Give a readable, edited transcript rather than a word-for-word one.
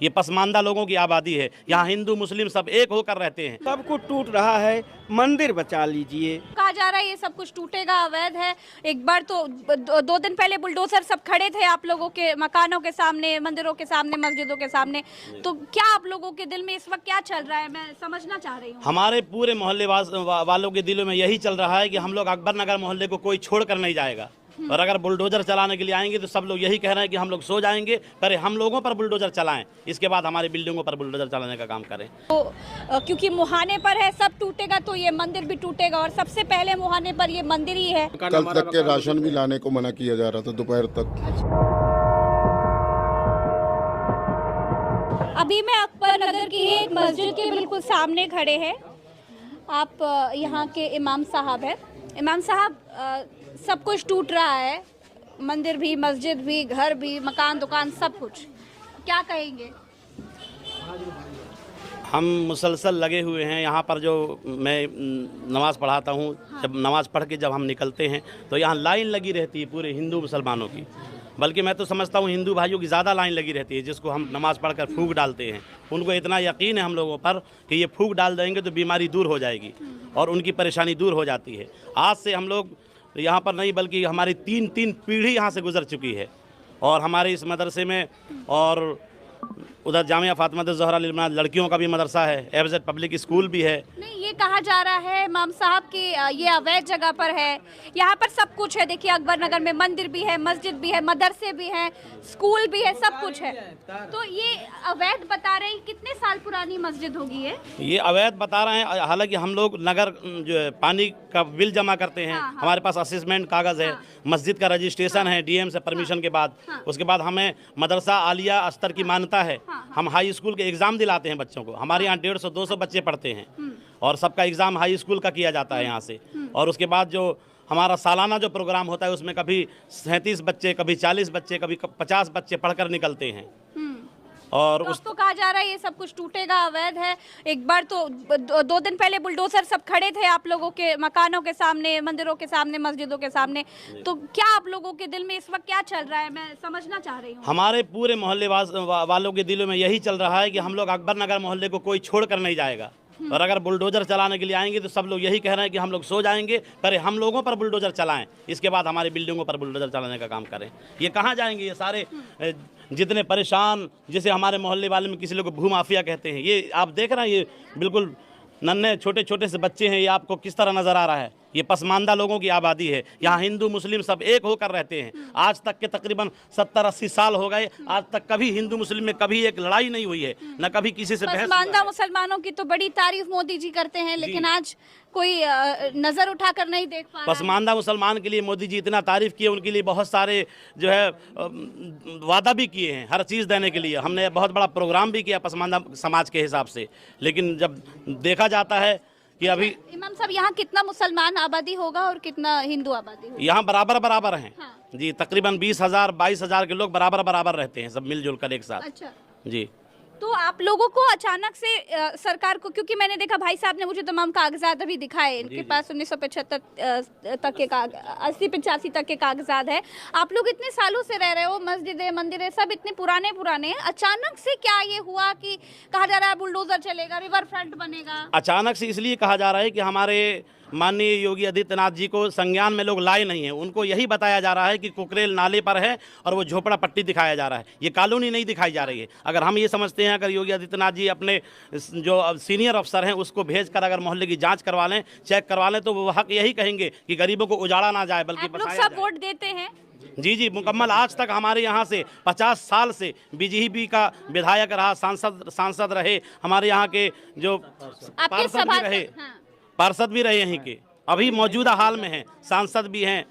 ये पसमानदा लोगों की आबादी है। यहाँ हिंदू मुस्लिम सब एक होकर रहते हैं। सब कुछ टूट रहा है, मंदिर बचा लीजिए। कहा जा रहा है ये सब कुछ टूटेगा, अवैध है। एक बार तो 2 दिन पहले बुलडोजर सब खड़े थे आप लोगों के मकानों के सामने, मंदिरों के सामने, मस्जिदों के सामने। तो क्या आप लोगों के दिल में इस वक्त क्या चल रहा है, मैं समझना चाह रही हूँ। हमारे पूरे मोहल्ले वालों के दिलों में यही चल रहा है कि हम लोग अकबर नगर मोहल्ले को कोई छोड़ कर नहीं जाएगा। और अगर बुलडोजर चलाने के लिए आएंगे तो सब लोग यही कह रहे हैं कि हम लोग सो जाएंगे, पर हम लोगों पर बुलडोजर चलाएं, इसके बाद हमारी बिल्डिंगों पर बुलडोजर चलाने का काम करें। तो क्योंकि मुहाने पर है, सब टूटेगा तो ये मंदिर भी टूटेगा, और सबसे पहले मुहाने पर ये मंदिर ही है। कल तक के राशन भी लाने को मना किया जा रहा था दोपहर तक। अभी मैं अकबर नगर की एक मस्जिद के बिल्कुल सामने खड़े हैं। आप यहाँ के इमाम साहब हैं। इमाम साहब, सब कुछ टूट रहा है, मंदिर भी, मस्जिद भी, घर भी, मकान दुकान सब कुछ, क्या कहेंगे? हम मुसलसल लगे हुए हैं यहाँ पर। जो मैं नमाज पढ़ाता हूँ, जब नमाज पढ़ के जब हम निकलते हैं तो यहाँ लाइन लगी रहती है पूरे हिंदू मुसलमानों की। बल्कि मैं तो समझता हूँ हिंदू भाइयों की ज़्यादा लाइन लगी रहती है, जिसको हम नमाज़ पढ़कर फूंक डालते हैं। उनको इतना यकीन है हम लोगों पर कि ये फूंक डाल देंगे तो बीमारी दूर हो जाएगी और उनकी परेशानी दूर हो जाती है। आज से हम लोग यहाँ पर नहीं, बल्कि हमारी तीन पीढ़ी यहाँ से गुजर चुकी है। और हमारे इस मदरसे में, और उधर जामिया फातिमा ज़हरा लड़कियों का भी मदरसा है, एफजेड पब्लिक स्कूल भी है। नहीं, ये कहा जा रहा है इमाम साहब कि ये अवैध जगह पर है। यहाँ पर सब कुछ है। देखिए, अकबर नगर में मंदिर भी है, मस्जिद भी है, मदरसे भी हैं, स्कूल भी है, सब कुछ है। तो ये अवैध बता रहे हैं। कितने साल पुरानी मस्जिद होगी ये अवैध बता रहे हैं। हालांकि हम लोग नगर जो है पानी का बिल जमा करते हैं। हाँ। हमारे पास असेसमेंट कागज़ है, मस्जिद का रजिस्ट्रेशन है डीएम से परमिशन के बाद। उसके बाद हमें मदरसा आलिया स्तर की मान्यता है। हम हाई स्कूल के एग्ज़ाम दिलाते हैं बच्चों को। हमारे यहाँ 150-200 बच्चे पढ़ते हैं और सबका एग्ज़ाम हाई स्कूल का किया जाता है यहाँ से। और उसके बाद जो हमारा सालाना जो प्रोग्राम होता है उसमें कभी 37 बच्चे, कभी 40 बच्चे, कभी 50 बच्चे पढ़कर निकलते हैं। और तो तो कहा जा रहा है ये सब कुछ टूटेगा, अवैध है। एक बार तो 2 दिन पहले बुलडोजर सब खड़े थे आप लोगों के मकानों के सामने, मंदिरों के सामने, मस्जिदों के सामने। तो क्या आप लोगों के दिल में इस वक्त क्या चल रहा है, मैं समझना चाह रही हूँ। हमारे पूरे मोहल्ले वालों के दिलों में यही चल रहा है कि हम लोग अकबर नगर मोहल्ले को कोई छोड़ कर नहीं जाएगा। और अगर बुलडोजर चलाने के लिए आएंगे तो सब लोग यही कह रहे हैं कि हम लोग सो जाएंगे, पर हम लोगों पर बुलडोजर चलाएं, इसके बाद हमारी बिल्डिंगों पर बुलडोजर चलाने का काम करें। ये कहाँ जाएंगे ये सारे जितने परेशान, जिसे हमारे मोहल्ले वाले में किसी लोग भूमाफिया कहते हैं। ये आप देख रहे हैं, ये बिल्कुल नन्हे छोटे छोटे से बच्चे हैं। ये आपको किस तरह नज़र आ रहा है? ये पसमानदा लोगों की आबादी है। यहाँ हिंदू मुस्लिम सब एक होकर रहते हैं। आज तक के तकरीबन 70-80 साल हो गए, आज तक कभी हिंदू मुस्लिम में कभी एक लड़ाई नहीं हुई है, न कभी किसी से बहस। पसमानदा मुसलमानों की तो बड़ी तारीफ मोदी जी करते हैं, लेकिन आज कोई नजर उठाकर नहीं देख पा रहा है। पसमानदा मुसलमान के लिए मोदी जी इतना तारीफ किए, उनके लिए बहुत सारे जो है वादा भी किए हैं हर चीज़ देने के लिए। हमने बहुत बड़ा प्रोग्राम भी किया पसमानदा समाज के हिसाब से। लेकिन जब देखा जाता है कि अभी इमाम साहब, यहाँ कितना मुसलमान आबादी होगा और कितना हिंदू आबादी होगा? यहाँ बराबर हैं। हाँ। जी, तकरीबन 20,000-22,000 के लोग बराबर रहते हैं, सब मिलजुल कर एक साथ। अच्छा। जी। तो आप लोगों को अचानक से सरकार को, क्योंकि मैंने देखा भाई साहब ने मुझे तमाम कागजात अभी दिखाए, इनके पास 1975 तक के 80-85 तक के कागजात है। आप लोग इतने सालों से रह रहे हो, मस्जिदें, मंदिरें सब इतने पुराने हैं। अचानक से क्या ये हुआ कि कहा जा रहा है बुलडोजर चलेगा, रिवर फ्रंट बनेगा? अचानक से इसलिए कहा जा रहा है कि हमारे माननीय योगी आदित्यनाथ जी को संज्ञान में लोग लाए नहीं हैं। उनको यही बताया जा रहा है कि कुकरेल नाले पर है और वो झोपड़ा पट्टी दिखाया जा रहा है, ये कॉलोनी नहीं दिखाई जा रही है। अगर हम ये समझते हैं, अगर योगी आदित्यनाथ जी अपने जो सीनियर अफसर हैं उसको भेजकर अगर मोहल्ले की जांच करवा लें, चेक करवा लें, तो वो हक यही कहेंगे कि गरीबों को उजाड़ा ना जाए बल्कि आप लोग सब वोट देते हैं? जी मुकम्मल। आज तक हमारे यहाँ से 50 साल से बीजेपी का विधायक रहा, सांसद रहे, हमारे यहाँ के जो पार्षद भी रहे, पार्षद भी रहे यहीं के, अभी मौजूदा हाल में हैं, सांसद भी हैं,